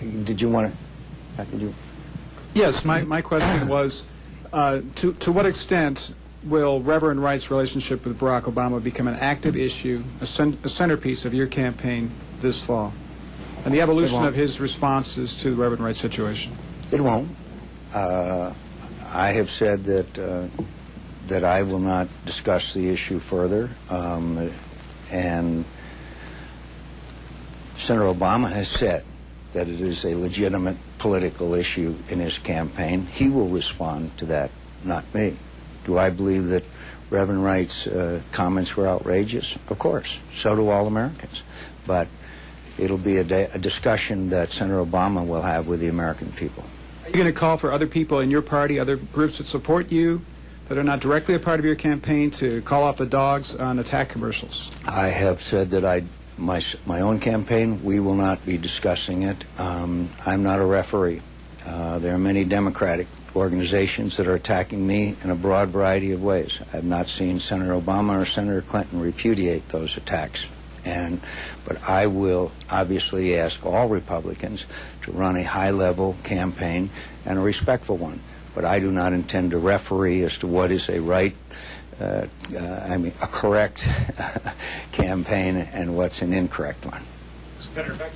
Did you want to? Did you? Yes, my question was, to what extent will Reverend Wright's relationship with Barack Obama become an active issue, a centerpiece of your campaign this fall, and the evolution of his responses to the Reverend Wright situation? It won't. I have said that I will not discuss the issue further, and Senator Obama has said that it is a legitimate political issue in his campaign. He will respond to that, not me. Do I believe that Reverend Wright's comments were outrageous? Of course. So do all Americans. But it'll be a discussion that Senator Obama will have with the American people. Are you going to call for other people in your party, other groups that support you, that are not directly a part of your campaign, to call off the dogs on attack commercials? I have said that my own campaign, we will not be discussing it. I'm not a referee. There are many Democratic organizations that are attacking me in a broad variety of ways. I've not seen Senator Obama or Senator Clinton repudiate those attacks. But I will obviously ask all Republicans to run a high-level campaign and a respectful one. But I do not intend to referee as to what is a correct campaign and what's an incorrect one. Senator Beck.